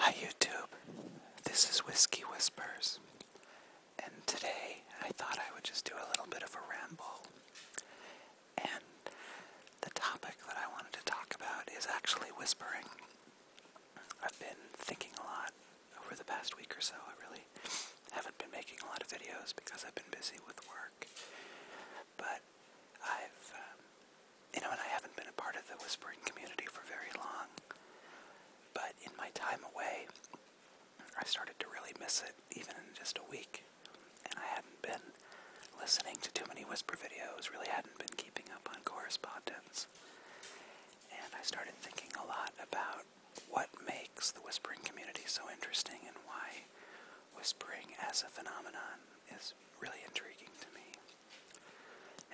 Hi YouTube, this is Whiskey Whispers, and today I thought I would just do a little bit of a ramble, and the topic that I wanted to talk about is actually whispering. I've been thinking a lot over the past week or so. I really haven't been making a lot of videos because I've been busy with work, but and I haven't been a part of the whispering community for very long. But in my time away, I started to really miss it, even in just a week. And I hadn't been listening to too many whisper videos, really hadn't been keeping up on correspondence. And I started thinking a lot about what makes the whispering community so interesting and why whispering as a phenomenon is really intriguing to me.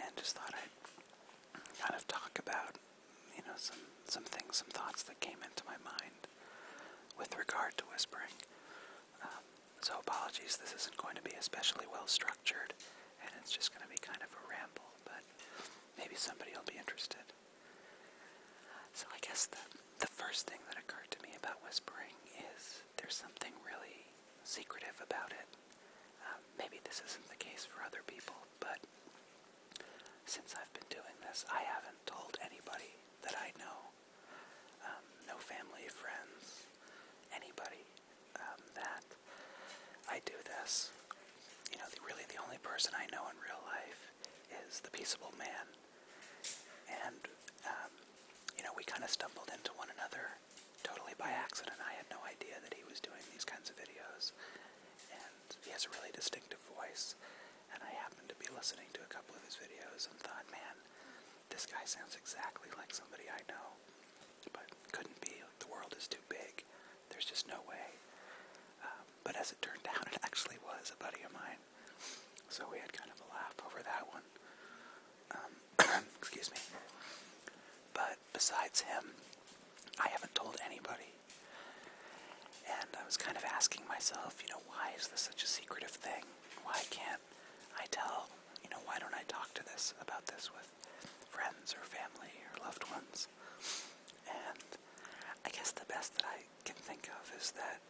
And just thought I'd kind of talk about, some things, some thoughts that came into my mind with regard to whispering. So apologies, this isn't going to be especially well structured, and it's just going to be kind of a ramble, but maybe somebody will be interested. So I guess the first thing that occurred to me about whispering is there's something really secretive about it. Maybe this isn't the case for other people, but since I've been doing this, I haven't told anybody that I know, no family, friends, anybody, that I do this. Really the only person I know in real life is the Peaceable Man, and, we kind of stumbled into one another totally by accident. I had no idea that he was doing these kinds of videos, and he has a really distinctive voice, and I happened to be listening to a couple of his videos and thought, man, this guy sounds exactly like somebody I know, but couldn't be. The world is too big. There's just no way. But as it turned out, it actually was a buddy of mine. So we had kind of a laugh over that one. Excuse me. But besides him, I haven't told anybody. And I was kind of asking myself, why is this such a secretive thing? Why can't I tell? Why don't I talk about this with friends or family or loved ones? And I guess the best that I can think of is that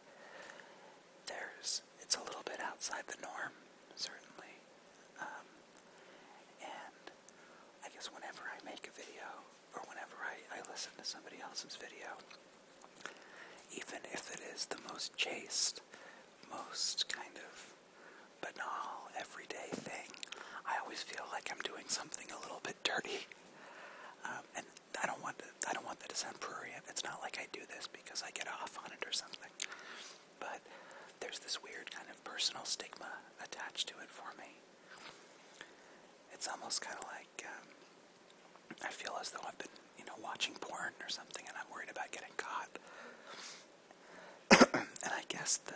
it's a little bit outside the norm, certainly. And I guess whenever I make a video, or whenever I listen to somebody else's video, even if it is the most chaste, most kind of banal, everyday thing, I always feel like I'm doing something a little bit dirty. And I don't want that to sound prurient. It's not like I do this because I get off on it or something. But there's this weird kind of personal stigma attached to it for me. It's almost kind of like I feel as though I've been, watching porn or something, and I'm worried about getting caught. And I guess the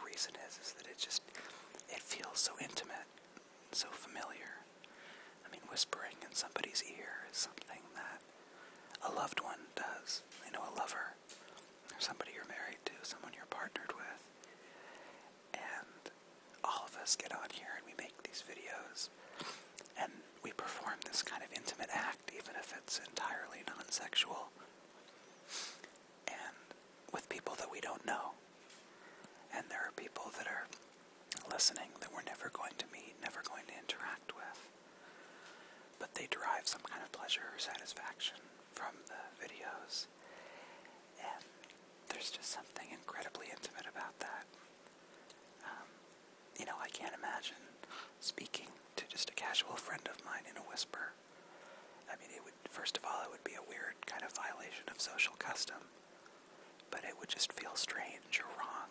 reason is that it feels so intimate, so familiar. I mean, whispering in somebody's ear is something that a loved one does. A lover, or somebody you're married to, someone you're partnered with. And all of us get on here and we make these videos, and we perform this kind of intimate act, even if it's entirely non-sexual, and with people that we don't know. And there are people that are listening that we're never going to meet, never going to interact with, but they derive some kind of pleasure or satisfaction from the videos. And there's just something incredibly intimate about that. I can't imagine speaking to just a casual friend of mine in a whisper. I mean, first of all, it would be a weird kind of violation of social custom, but it would just feel strange or wrong.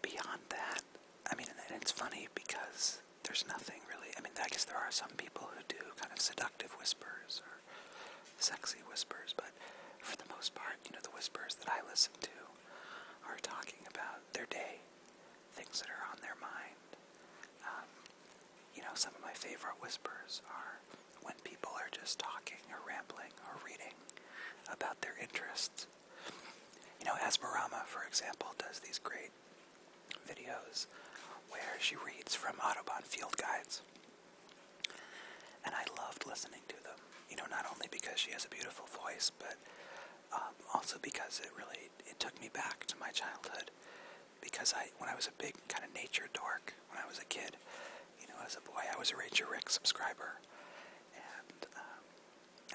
Beyond that, and it's funny because there's nothing really, I guess there are some people who do kind of seductive whispers or sexy whispers, but for the most part, the whispers that I listen to are talking about their day, things that are on their mind. Some of my favorite whispers are when people are just talking or rambling or reading about their interests. Esmeralda, for example, does these great videos where she reads from Audubon field guides. And I loved listening to them, not only because she has a beautiful voice, but also because it took me back to my childhood. Because when I was a big kind of nature dork, when I was a kid, as a boy, I was a Ranger Rick subscriber, and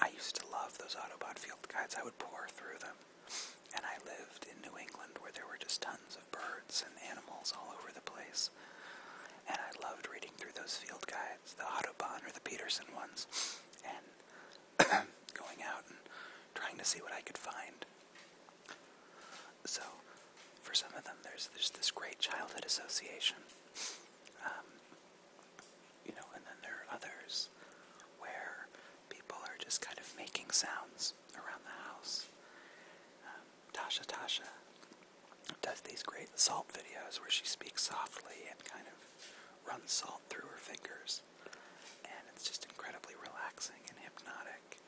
I used to love those Autobahn field guides. I would pore through them, and I lived in New England where there were just tons of birds and animals all over the place, and I loved reading through those field guides, the Autobahn or the Peterson ones, and going out and trying to see what I could find. So, for some of them, there's this great childhood association. And then there are others where people are just kind of making sounds around the house. Tasha does these great salt videos where she speaks softly and kind of runs salt through her fingers. And it's just incredibly relaxing and hypnotic.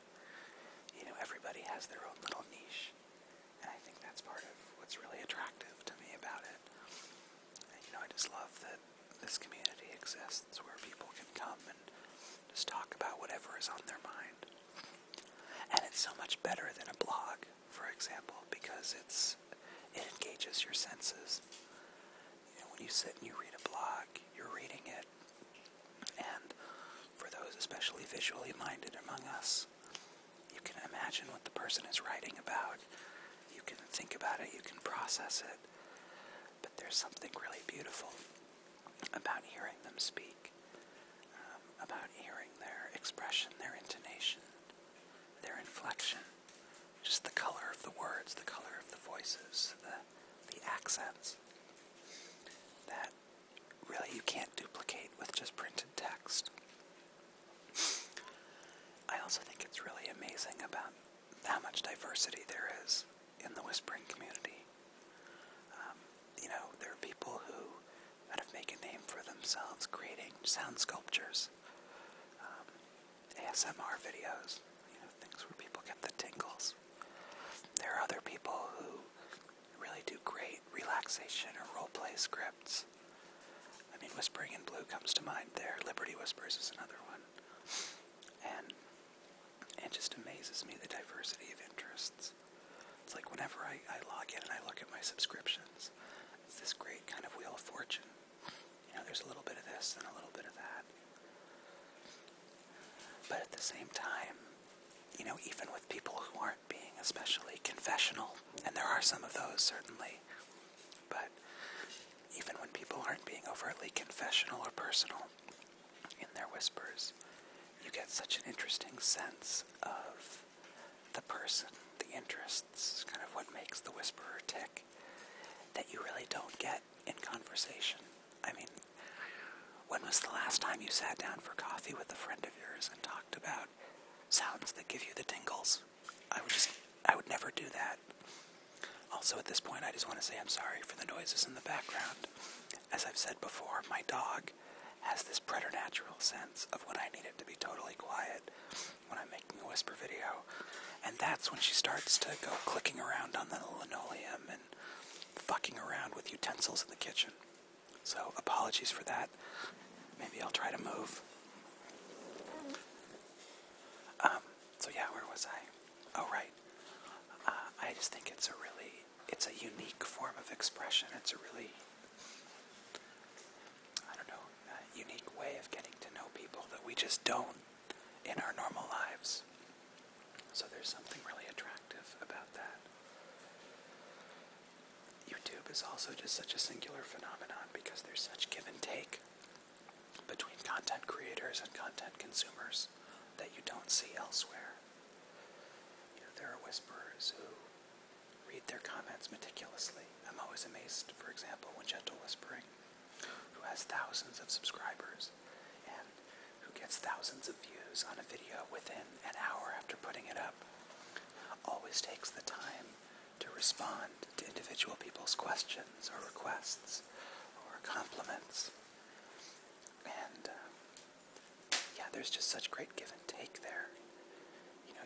Everybody has their own little niche. And I think that's part of what's really attractive to me about it. And, I just love that this community exists where people can come and just talk about whatever is on their mind. And it's so much better than a blog, for example, because it engages your senses. When you sit and you read a blog, you're reading it. And for those especially visually minded among us, you can imagine what the person is writing about. You can think about it, you can process it. But there's something really beautiful about hearing them speak, about hearing their expression, their intonation, their inflection, just the color of the words, the color of the voices, the accents, that really you can't duplicate with just printed text. I also think it's really amazing about how much diversity there is in the whispering community. There are people who kind of make a name for themselves creating sound sculptures, ASMR videos, things where people get the tingles. There are other people who really do great relaxation or role-play scripts. Whispering in Blue comes to mind there. Liberty Whispers is another one. And it just amazes me, the diversity of interests. It's like whenever I log in and I look at my subscriptions, it's this great kind of wheel of fortune. There's a little bit of this and a little bit of that. But at the same time, even with people who aren't being especially confessional, and there are some of those certainly, but even when people aren't being overtly confessional or personal in their whispers, you get such an interesting sense of the person, the interests, kind of what makes the whisperer tick, that you really don't get in conversation. When was the last time you sat down for coffee with a friend of yours and talked about sounds that give you the tingles? I would never do that. Also, at this point, I just want to say I'm sorry for the noises in the background. As I've said before, my dog has this preternatural sense of when I need it to be totally quiet when I'm making a whisper video. And that's when she starts to go clicking around on the linoleum and fucking around with utensils in the kitchen. So, apologies for that. Maybe I'll try to move. So yeah, where was I? Oh, right. I just think it's a unique form of expression. It's a really, unique way of getting to know people that we just don't in our normal lives. So there's something really attractive about that. YouTube is also just such a singular phenomenon because there's such give and take between content creators and content consumers that you don't see elsewhere. There are whisperers who read their comments meticulously. I'm always amazed, for example, when Gentle Whispering, who has thousands of subscribers and who gets thousands of views on a video within an hour after putting it up, always takes the time to respond to individual people's questions or requests or compliments. And, there's just such great give and take there.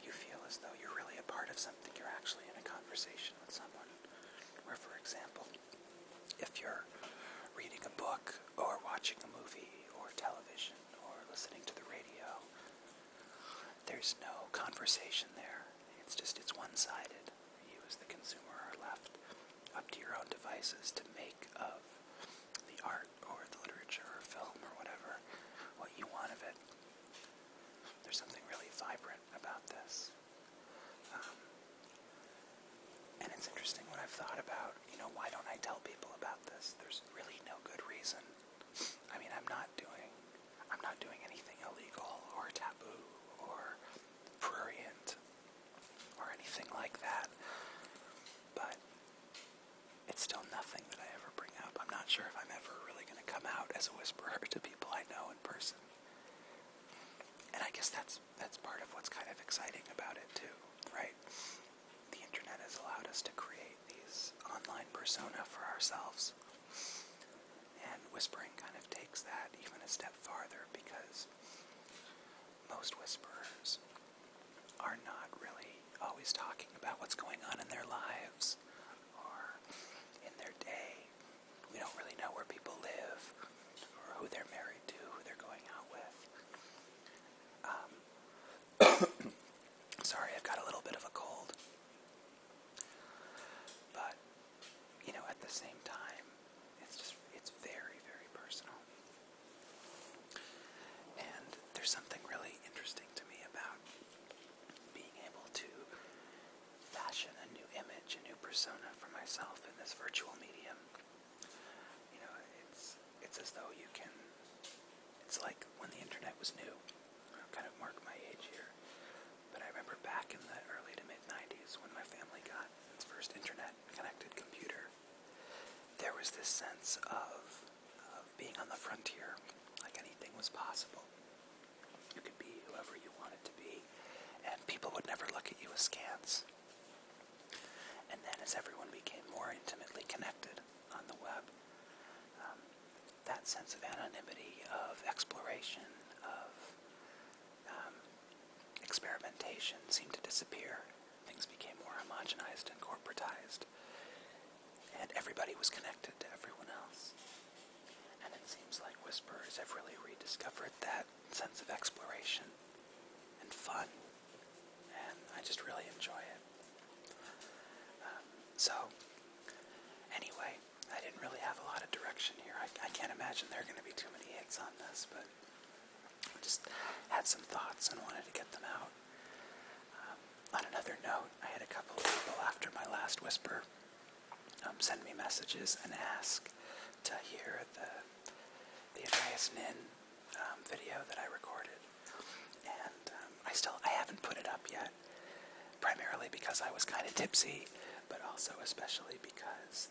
You feel as though you're really a part of something. You're actually in a conversation with someone. Or, for example, if you're reading a book or watching a movie or television or listening to the radio, there's no conversation there. it's one-sided. You as the consumer are left up to your own devices to make of the art or the literature or film or whatever what you want of it. There's something really vibrant about this. And it's interesting what I've thought about, why don't I tell people about this? There's really no good reason. I mean, I'm not doing anything illegal or taboo or prurient or anything like that. But it's still nothing that I ever bring up. I'm not sure if I'm ever really going to come out as a whisperer to people I know in person. And I guess that's part of what's kind of exciting about it too, right? The internet has allowed us to create these online persona for ourselves. And whispering kind of takes that even a step farther, because most whisperers are not really always talking about what's going on in their lives or in their day. We don't really know where people live or who they're married to, who they're going out with. Sorry, I've got a little bit of a cold. But, at the same time, it's very, very personal. And there's something really interesting to me about being able to fashion a new image, a new persona for myself in this virtual medium. It's as though you can, it's like when the internet was new. I'll kind of mark my age here. But I remember back in the early to mid-90s when my family got its first internet-connected computer, there was this sense of being on the frontier, like anything was possible. You could be whoever you wanted to be, and people would never look at you askance. And then as everyone became more intimately connected on the web, that sense of anonymity, of exploration, of experimentation seemed to disappear. Things became more homogenized and corporatized, and everybody was connected to everyone else. And it seems like whisperers have really rediscovered that sense of exploration and fun, and I just really enjoy it. So, anyway, I didn't really have a lot of direction here. I can't imagine there are going to be too many hits on this, but I just had some thoughts and wanted to get them out. On another note, I had a couple of people after my last whisper send me messages and ask to hear the Anais Nin video that I recorded. And I haven't put it up yet, primarily because I was kind of tipsy, but also especially because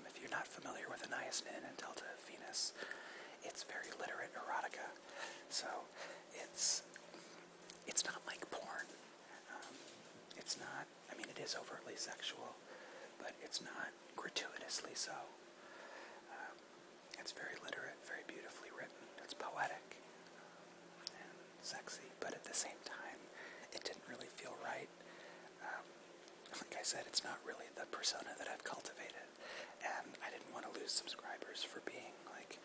if you're not familiar with Anais Nin and Delta Venus, it's very literate erotica. So it's not like porn. It's not, it is overtly sexual, but it's not gratuitously so. It's very literate, very beautifully written. It's poetic and sexy, but at the same time, it didn't really feel right. Like I said, it's not really the persona that I've cultivated, and I didn't want to lose subscribers for being like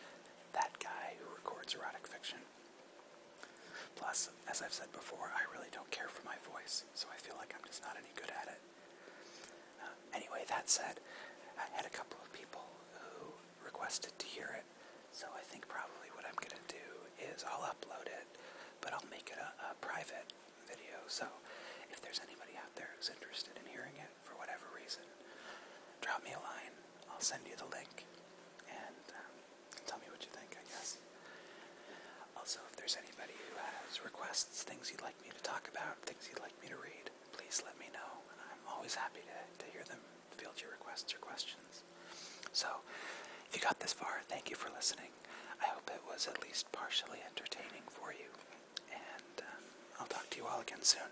that guy who records erotic fiction. Plus, as I've said before, I really don't care for my voice, so I feel like I'm just not any good at it. Anyway, that said, I had a couple of people who requested to hear it, so I think probably what I'm going to do is I'll upload it, but I'll make it a private video, so if there's anybody out there who's interested in hearing it for whatever reason, drop me a line, I'll send you the link, and tell me what you think, I guess. Also, if there's anybody who has requests, things you'd like me to talk about, things you'd like me to read, please let me know. I'm always happy to hear them, field your requests or questions. So, if you got this far, thank you for listening. I hope it was at least partially entertaining for you, and I'll talk to you all again soon.